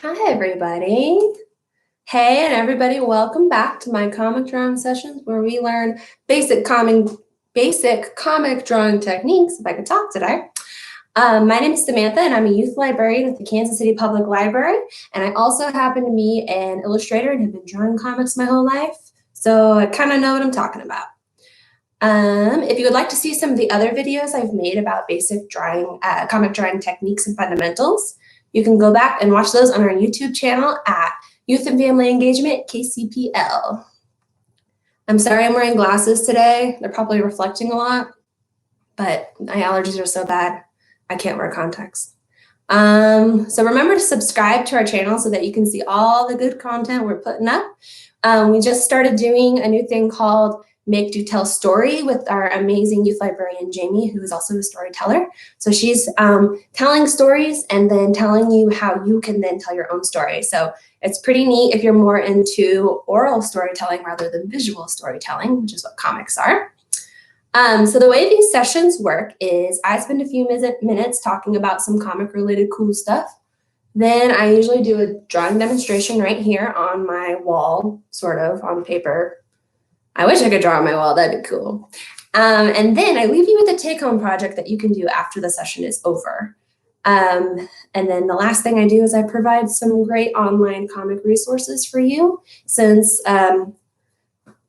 Hi, everybody. Hey, and everybody, welcome back to my comic drawing sessions where we learn basic comic drawing techniques, if I could talk today. My name is Samantha, and I'm a youth librarian at the Kansas City Public Library, and I also happen to be an illustrator and have been drawing comics my whole life, so I kind of know what I'm talking about. If you would like to see some of the other videos I've made about basic drawing, comic drawing techniques and fundamentals, you can go back and watch those on our YouTube channel at Youth and Family Engagement, KCPL. I'm sorry I'm wearing glasses today. They're probably reflecting a lot, but my allergies are so bad, I can't wear contacts. So remember to subscribe to our channel so that you can see all the good content we're putting up. We just started doing a new thing called Make, Do, Tell Story with our amazing youth librarian, Jamie, who is also a storyteller. So she's telling stories and then telling you how you can then tell your own story. So it's pretty neat if you're more into oral storytelling rather than visual storytelling, which is what comics are. So the way these sessions work is I spend a few minutes talking about some comic-related cool stuff. Then I usually do a drawing demonstration right here on my wall, sort of, on paper. I wish I could draw on my wall, that'd be cool. And then I leave you with a take-home project that you can do after the session is over. And then the last thing I do is I provide some great online comic resources for you, since the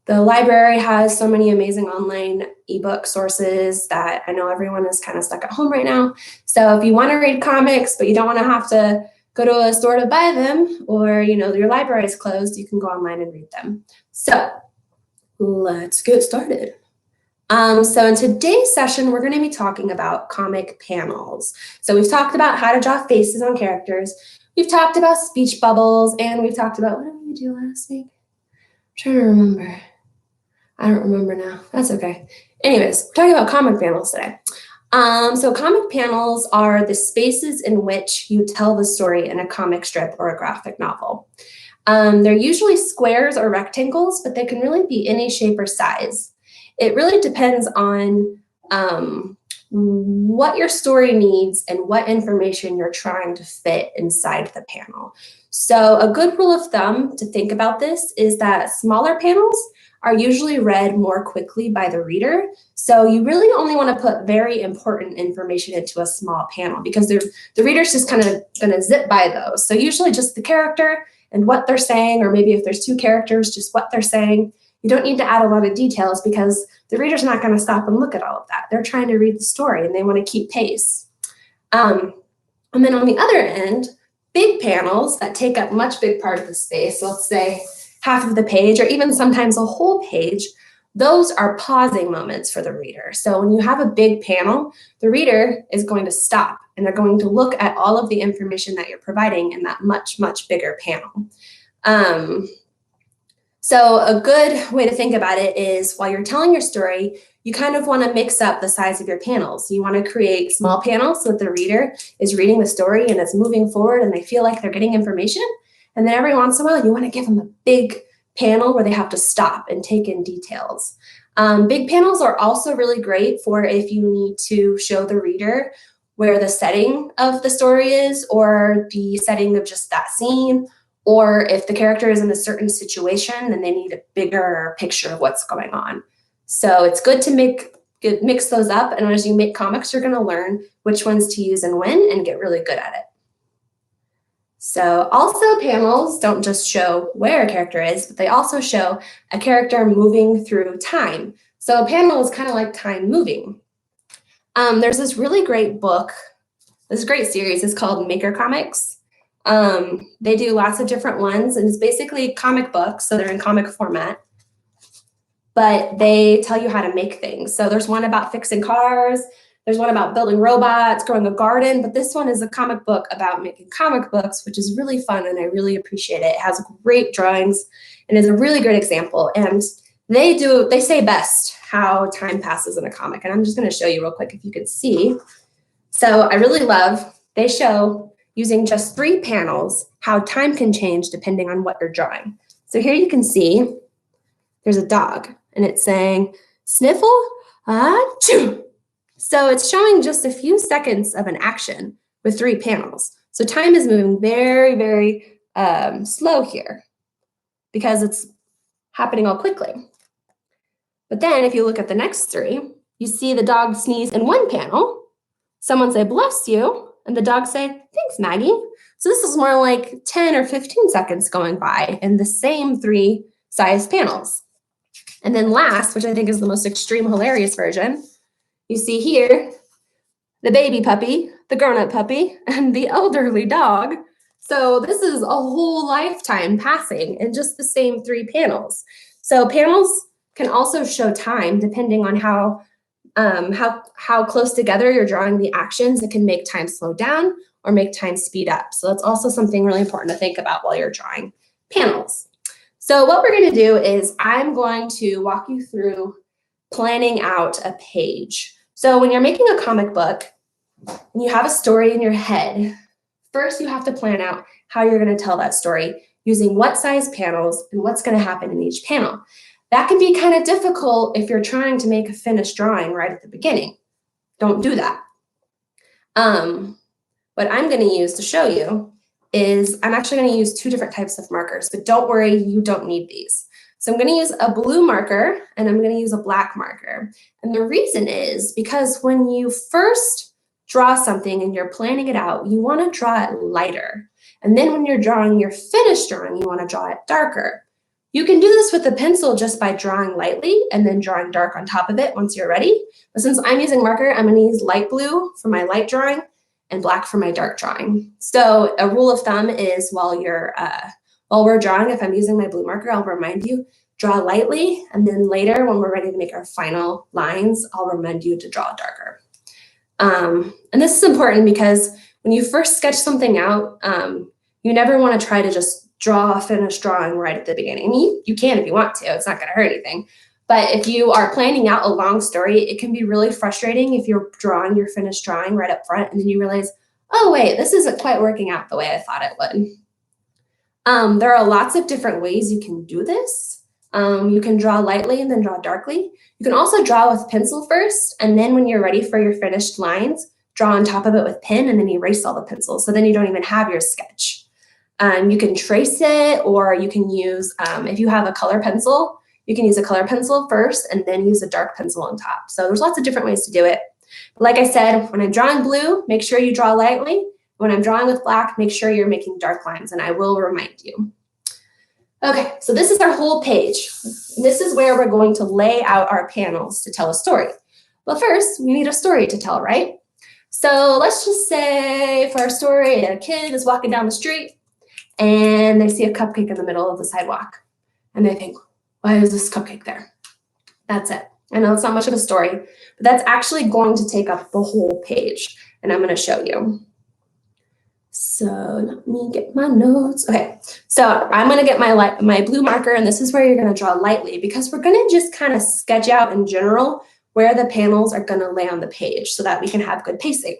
library has so many amazing online ebook sources that I know everyone is kind of stuck at home right now. So if you want to read comics, but you don't want to have to go to a store to buy them, or your library is closed, you can go online and read them. So let's get started. So in today's session, we're going to be talking about comic panels. So we've talked about how to draw faces on characters. We've talked about speech bubbles, and we've talked about, what did we do last week? I'm trying to remember. I don't remember now. That's okay. Anyways, we're talking about comic panels today. So comic panels are the spaces in which you tell the story in a comic strip or a graphic novel. They're usually squares or rectangles, but they can really be any shape or size. It really depends on what your story needs and what information you're trying to fit inside the panel. So a good rule of thumb to think about this is that smaller panels are usually read more quickly by the reader. So you really only want to put very important information into a small panel because the reader's just kind of going to zip by those. So usually just the character and what they're saying, or maybe if there's two characters, just what they're saying. You don't need to add a lot of details because the reader's not going to stop and look at all of that. They're trying to read the story and they want to keep pace. And then on the other end, big panels that take up much big part of the space, let's say half of the page or even sometimes a whole page, those are pausing moments for the reader. So when you have a big panel, the reader is going to stop and they're going to look at all of the information that you're providing in that much, much bigger panel. So a good way to think about it is while you're telling your story, you kind of want to mix up the size of your panels. You want to create small panels so that the reader is reading the story and it's moving forward and they feel like they're getting information. And then every once in a while, you want to give them a big panel where they have to stop and take in details. Big panels are also really great for if you need to show the reader where the setting of the story is or the setting of just that scene, or if the character is in a certain situation and they need a bigger picture of what's going on. So it's good to mix those up. And as you make comics, you're going to learn which ones to use and when and get really good at it. So also panels don't just show where a character is, but they also show a character moving through time. So a panel is kind of like time moving. There's this really great book, this great series, it's called Maker Comics. They do lots of different ones, and it's basically comic books, so they're in comic format, but they tell you how to make things. So there's one about fixing cars, there's one about building robots, growing a garden, but this one is a comic book about making comic books, which is really fun, and I really appreciate it. It has great drawings, and is a really great example, and they say best how time passes in a comic, and I'm just going to show you real quick if you could see. So I really love, they show using just 3 panels how time can change depending on what you're drawing. So here you can see there's a dog, and it's saying, sniffle, achoo. So it's showing just a few seconds of an action with 3 panels. So time is moving very, very slow here because it's happening all quickly. But then if you look at the next three, you see the dog sneeze in one panel, someone say, bless you, and the dog say, thanks, Maggie. So this is more like 10 or 15 seconds going by in the same three sized panels. And then last, which I think is the most extreme, hilarious version, you see here, the baby puppy, the grown-up puppy, and the elderly dog. So this is a whole lifetime passing in just the same three panels. So panels can also show time depending on how close together you're drawing the actions. It can make time slow down or make time speed up. So that's also something really important to think about while you're drawing panels. So what we're going to do is I'm going to walk you through planning out a page. So when you're making a comic book and you have a story in your head, first you have to plan out how you're going to tell that story using what size panels and what's going to happen in each panel. That can be kind of difficult if you're trying to make a finished drawing right at the beginning. Don't do that. What I'm going to use to show you is I'm actually going to use two different types of markers, but don't worry, you don't need these. So I'm going to use a blue marker and I'm going to use a black marker. And the reason is because when you first draw something and you're planning it out, you want to draw it lighter. And then when you're drawing your finished drawing, you want to draw it darker. You can do this with a pencil just by drawing lightly and then drawing dark on top of it once you're ready. But since I'm using marker, I'm going to use light blue for my light drawing and black for my dark drawing. So a rule of thumb is while we're drawing, if I'm using my blue marker, I'll remind you, draw lightly, and then later when we're ready to make our final lines, I'll remind you to draw darker. And this is important because when you first sketch something out, you never want to try to just draw a finished drawing right at the beginning. I mean, you can if you want to, it's not going to hurt anything. But if you are planning out a long story, it can be really frustrating if you're drawing your finished drawing right up front and then you realize, oh wait, this isn't quite working out the way I thought it would. There are lots of different ways you can do this. You can draw lightly and then draw darkly. You can also draw with pencil first, and then when you're ready for your finished lines, draw on top of it with pen and then erase all the pencils. So then you don't even have your sketch. You can trace it, or you can use, if you have a color pencil, you can use a color pencil first and then use a dark pencil on top. So there's lots of different ways to do it. But like I said, when I'm drawing blue, make sure you draw lightly. When I'm drawing with black, make sure you're making dark lines, and I will remind you. Okay, so this is our whole page. This is where we're going to lay out our panels to tell a story. But first, we need a story to tell, right? So let's just say for our story, a kid is walking down the street and they see a cupcake in the middle of the sidewalk. And they think, why is this cupcake there? That's it. I know it's not much of a story, but that's actually going to take up the whole page. And I'm going to show you. So let me get my notes. Okay, so I'm going to get my blue marker, and this is where you're going to draw lightly because we're going to just kind of sketch out in general where the panels are going to lay on the page so that we can have good pacing.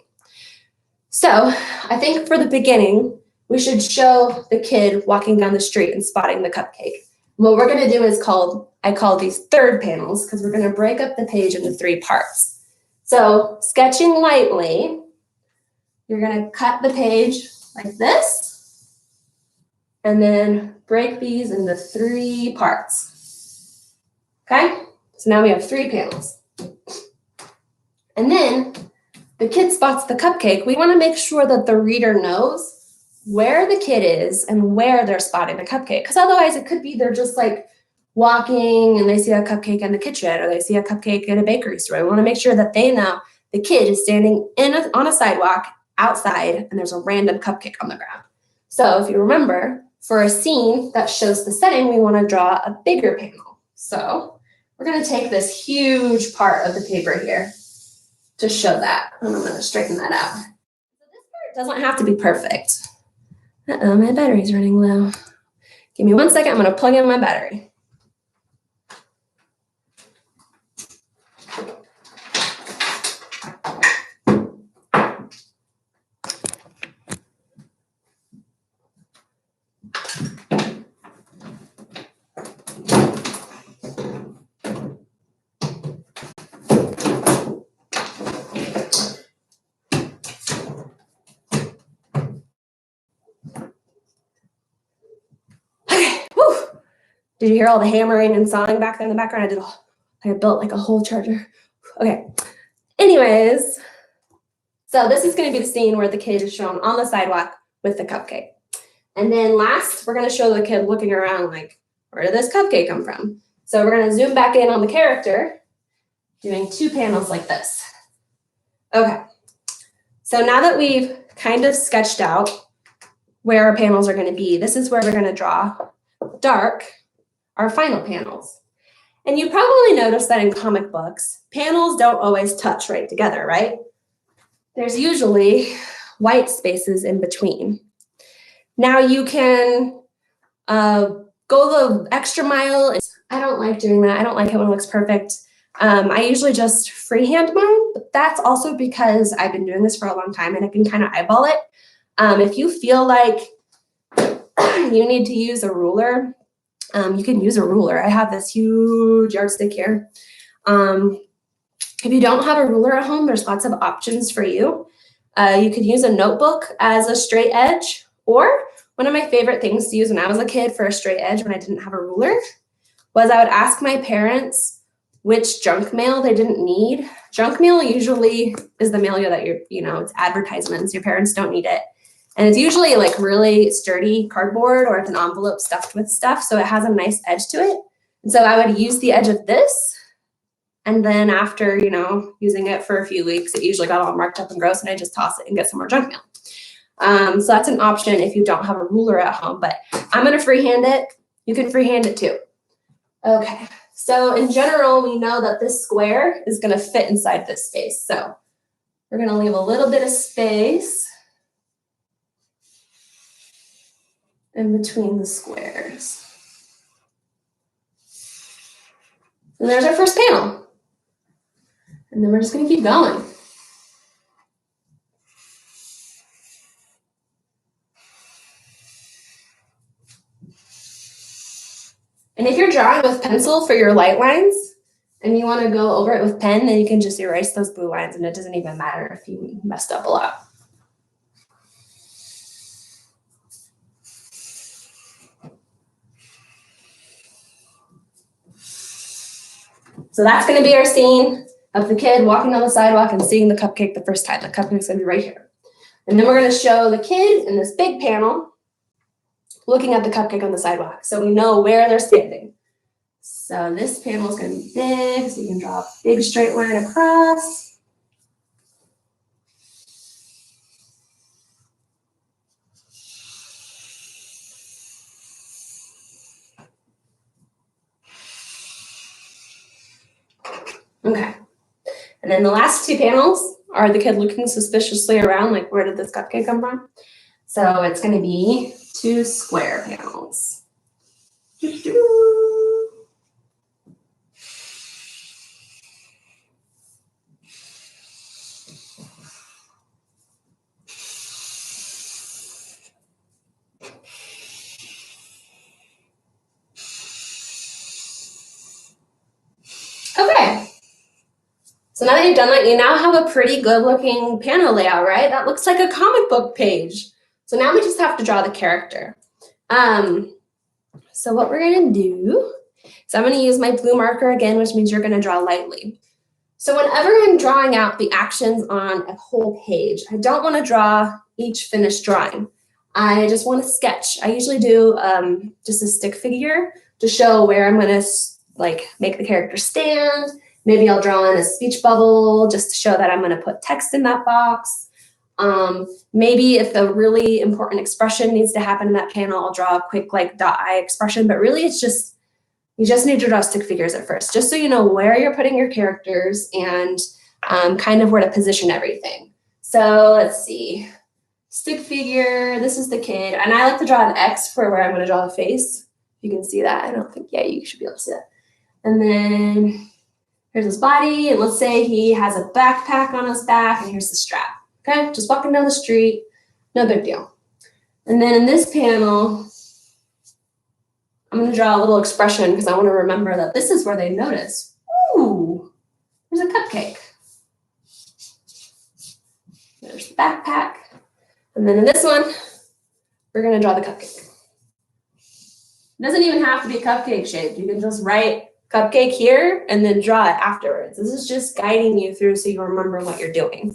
So I think for the beginning, we should show the kid walking down the street and spotting the cupcake. What we're going to do is I call these third panels because we're going to break up the page into three parts. So sketching lightly, you're going to cut the page like this and then break these into three parts. Okay, so now we have three panels. And then the kid spots the cupcake. We want to make sure that the reader knows where the kid is and where they're spotting the cupcake. Because otherwise it could be they're just like walking and they see a cupcake in the kitchen or they see a cupcake in a bakery store. We want to make sure that they know the kid is standing on a sidewalk outside and there's a random cupcake on the ground. So if you remember, for a scene that shows the setting, we want to draw a bigger panel. So we're going to take this huge part of the paper here to show that. And I'm going to straighten that out. So this part doesn't have to be perfect. Uh-oh, my battery's running low. Give me 1 second. I'm going to plug in my battery. Did you hear all the hammering and sawing back there in the background? I built like a whole charger. Okay. Anyways, so this is going to be the scene where the kid is shown on the sidewalk with the cupcake. And then last, we're going to show the kid looking around like, where did this cupcake come from? So we're going to zoom back in on the character, doing 2 panels like this. Okay. So now that we've kind of sketched out where our panels are going to be, this is where we're going to draw dark our final panels. And you probably noticed that in comic books, panels don't always touch right together, right? There's usually white spaces in between. Now you can go the extra mile. I don't like doing that. I don't like it when it looks perfect. I usually just freehand mine, but that's also because I've been doing this for a long time and I can kind of eyeball it. If you feel like you need to use a ruler, you can use a ruler. I have this huge yardstick here. If you don't have a ruler at home, there's lots of options for you. You could use a notebook as a straight edge, or one of my favorite things to use when I was a kid for a straight edge when I didn't have a ruler was I would ask my parents which junk mail they didn't need. Junk mail usually is the mail that it's advertisements. Your parents don't need it. And it's usually like really sturdy cardboard or it's an envelope stuffed with stuff. So it has a nice edge to it. And so I would use the edge of this. And then after, using it for a few weeks, it usually got all marked up and gross and I just toss it and get some more junk mail. So that's an option if you don't have a ruler at home, but I'm going to freehand it. You can freehand it too. Okay. So in general, we know that this square is going to fit inside this space. So we're going to leave a little bit of space in between the squares. And there's our first panel. And then we're just going to keep going. And if you're drawing with pencil for your light lines and you want to go over it with pen, then you can just erase those blue lines and it doesn't even matter if you messed up a lot. So that's going to be our scene of the kid walking down the sidewalk and seeing the cupcake the first time. The cupcake's going to be right here. And then we're going to show the kid in this big panel looking at the cupcake on the sidewalk. So we know where they're standing. So this panel is going to be big, so you can draw a big straight line across. Okay. And then the last 2 panels are the kid looking suspiciously around, like, where did this cupcake come from? So it's going to be 2 square panels. Okay. So now that you've done that, you now have a pretty good looking panel layout, right? That looks like a comic book page. So now we just have to draw the character. So what we're going to do is I'm going to use my blue marker again, which means you're going to draw lightly. So whenever I'm drawing out the actions on a whole page, I don't want to draw each finished drawing. I just want to sketch. I usually do just a stick figure to show where I'm going to make the character stand. Maybe I'll draw in a speech bubble just to show that I'm going to put text in that box. Maybe if a really important expression needs to happen in that panel, I'll draw a quick dot eye expression, but really it's just, you just need to draw stick figures at first, just so you know where you're putting your characters and kind of where to position everything. So let's see, stick figure, this is the kid, and I like to draw an X for where I'm going to draw the face. You can see that. I don't think, yeah, you should be able to see that. And then here's his body, and let's say he has a backpack on his back, and here's the strap. Okay, just walking down the street, no big deal. And then in this panel, I'm going to draw a little expression because I want to remember that this is where they notice, ooh, there's a cupcake. There's the backpack. And then in this one, we're going to draw the cupcake. doesn't even have to be cupcake shaped. You can just write cupcake here and then draw it afterwards. This is just guiding you through so you remember what you're doing.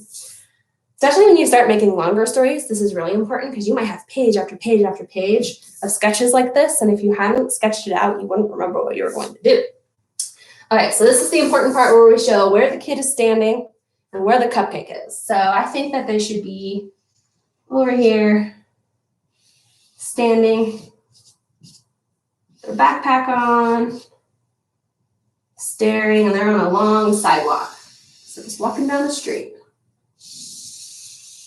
Especially when you start making longer stories, this is really important because you might have page after page after page of sketches like this. And if you hadn't sketched it out, you wouldn't remember what you were going to do. Okay, so this is the important part where we show where the kid is standing and where the cupcake is. So I think that they should be over here, standing, their backpack on, staring, and they're on a long sidewalk. So just walking down the street.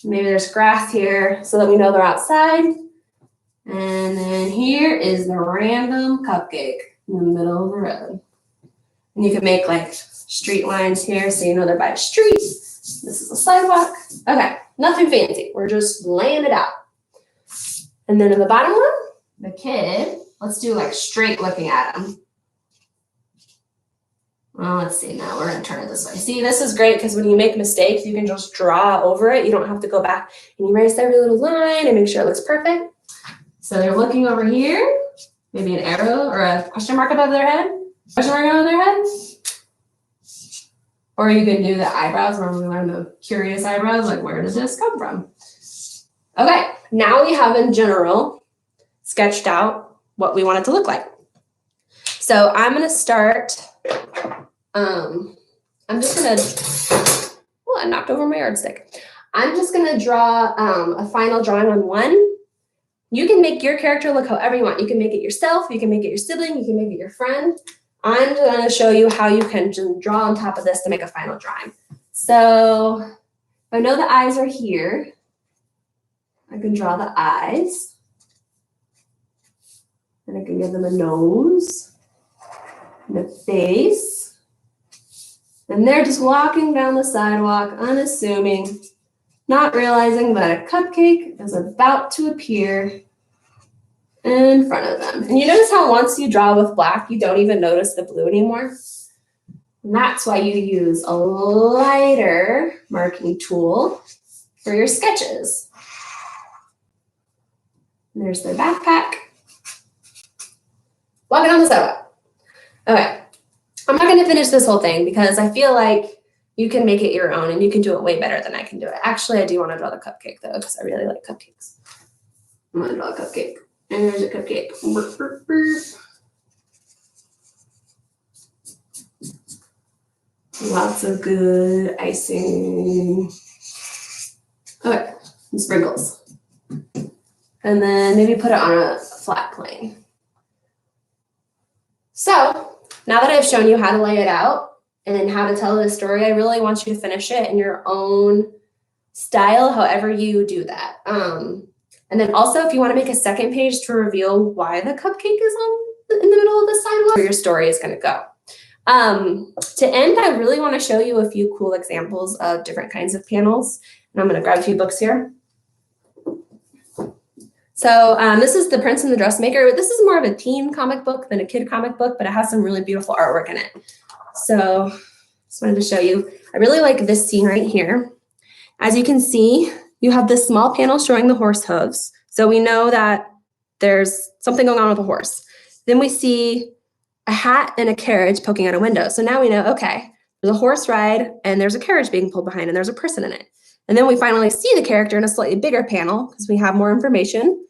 Maybe there's grass here so that we know they're outside. And then here is the random cupcake in the middle of the road. And you can make like street lines here so you know they're by a street. This is a sidewalk. Okay, nothing fancy. We're just laying it out. And then in the bottom one, the kid, let's do like straight looking at him. Well, let's see now. We're going to turn it this way. See, this is great because when you make mistakes, you can just draw over it. You don't have to go back and erase every little line and make sure it looks perfect. So they're looking over here, maybe an arrow or a question mark above their head. Question mark above their head. Or you can do the eyebrows. Remember we learned the curious eyebrows, like where does this come from? Okay, now we have in general sketched out what we want it to look like. So I'm going to start. I'm just going to, oh, I knocked over my yardstick. I'm just going to draw a final drawing on one. You can make your character look however you want. You can make it yourself. You can make it your sibling. You can make it your friend. I'm going to show you how you can just draw on top of this to make a final drawing. So I know the eyes are here. I can draw the eyes. And I can give them a nose and a face. And they're just walking down the sidewalk, unassuming, not realizing that a cupcake is about to appear in front of them. And you notice how once you draw with black, you don't even notice the blue anymore? And that's why you use a lighter marking tool for your sketches. And there's their backpack. Walking on the sidewalk. Okay. I'm not going to finish this whole thing because I feel like you can make it your own and you can do it way better than I can do it. Actually, I do want to draw the cupcake though because I really like cupcakes. I'm going to draw a cupcake. And there's a cupcake. Lots of good icing. Okay, and sprinkles. And then maybe put it on a flat plane. So now that I've shown you how to lay it out and how to tell this story, I really want you to finish it in your own style, however you do that. And then also, if you want to make a second page to reveal why the cupcake is in the middle of the sidewalk, where your story is going to go. To end, I really want to show you a few cool examples of different kinds of panels. And I'm going to grab a few books here. So this is The Prince and the Dressmaker. This is more of a teen comic book than a kid comic book, but it has some really beautiful artwork in it. So just wanted to show you. I really like this scene right here. As you can see, you have this small panel showing the horse hooves. So we know that there's something going on with a horse. Then we see a hat and a carriage poking out a window. So now we know, okay, there's a horse ride and there's a carriage being pulled behind and there's a person in it. And then we finally see the character in a slightly bigger panel because we have more information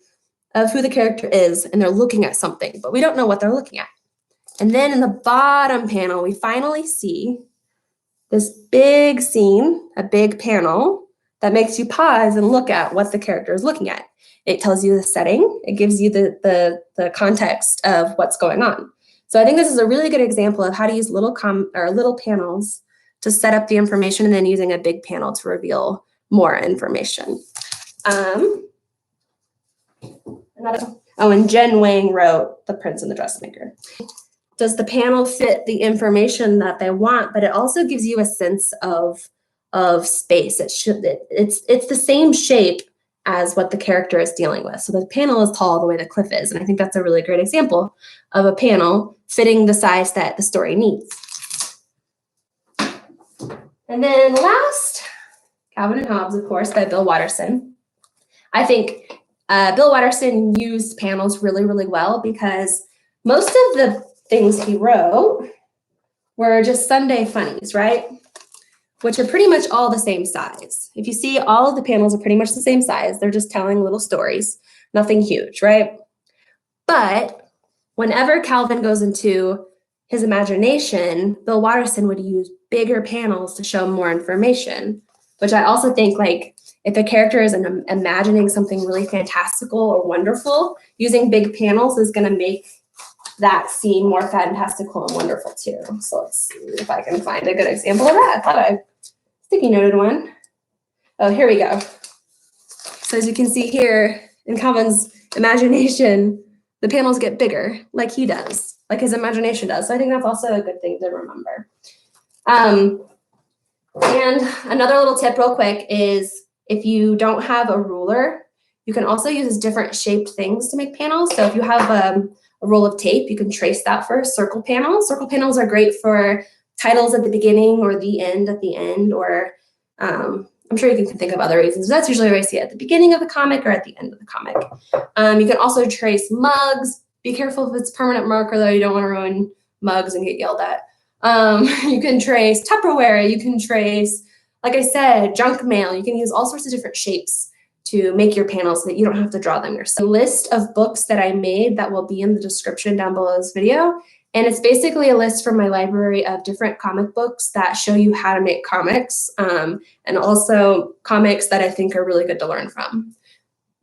of who the character is and they're looking at something, but we don't know what they're looking at. And then in the bottom panel, we finally see this big scene, a big panel that makes you pause and look at what the character is looking at. It tells you the setting. It gives you the context of what's going on. So I think this is a really good example of how to use little panels to set up the information and then using a big panel to reveal more information. And Jen Wang wrote The Prince and the Dressmaker. Does the panel fit the information that they want, but it also gives you a sense of space. It's the same shape as what the character is dealing with. So the panel is tall the way the cliff is. And I think that's a really great example of a panel fitting the size that the story needs. And then last, Calvin and Hobbes, of course, by Bill Watterson. I think Bill Watterson used panels really, really well because Most of the things he wrote were just Sunday funnies, right? Which are pretty much all the same size. If you see, all of the panels are pretty much the same size. They're just telling little stories, nothing huge, right? But whenever Calvin goes into his imagination, Bill Watterson would use bigger panels to show more information, which I also think, like, if a character is imagining something really fantastical or wonderful, using big panels is going to make that scene more fantastical and wonderful too. So let's see if I can find a good example of that. I thought I sticky noted one. Oh, here we go. So as you can see here, in Calvin's imagination, the panels get bigger, like he does, like his imagination does. So I think that's also a good thing to remember. And another little tip real quick is, if you don't have a ruler, you can also use different shaped things to make panels. So if you have a roll of tape, you can trace that for circle panels. Circle panels are great for titles at the beginning or the end at the end, or I'm sure you can think of other reasons. That's usually where I see it, at the beginning of the comic or at the end of the comic. You can also trace mugs. Be careful if it's permanent marker, though. You don't want to ruin mugs and get yelled at. You can trace Tupperware. You can trace, like I said, junk mail. You can use all sorts of different shapes to make your panels so that you don't have to draw them yourself. A list of books that I made that will be in the description down below this video. And it's basically a list from my library of different comic books that show you how to make comics, and also comics that I think are really good to learn from.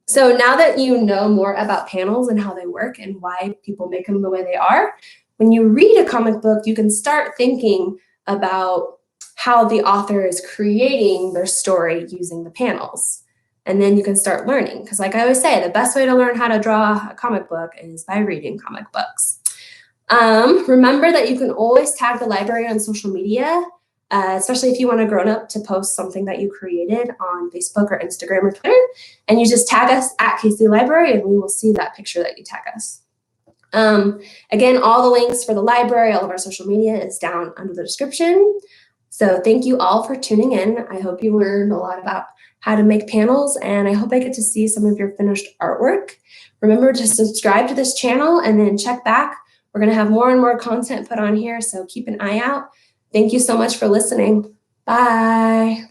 So now that you know more about panels and how they work and why people make them the way they are, when you read a comic book, you can start thinking about how the author is creating their story using the panels. And then you can start learning. Because like I always say, the best way to learn how to draw a comic book is by reading comic books. Remember that you can always tag the library on social media, especially if you want a grown-up to post something that you created on Facebook or Instagram or Twitter. And you just tag us at KC Library and we will see that picture that you tag us. Again, all the links for the library, all of our social media is down under the description. So thank you all for tuning in. I hope you learned a lot about how to make panels, and I hope I get to see some of your finished artwork. Remember to subscribe to this channel and then check back. We're going to have more and more content put on here, so keep an eye out. Thank you so much for listening. Bye.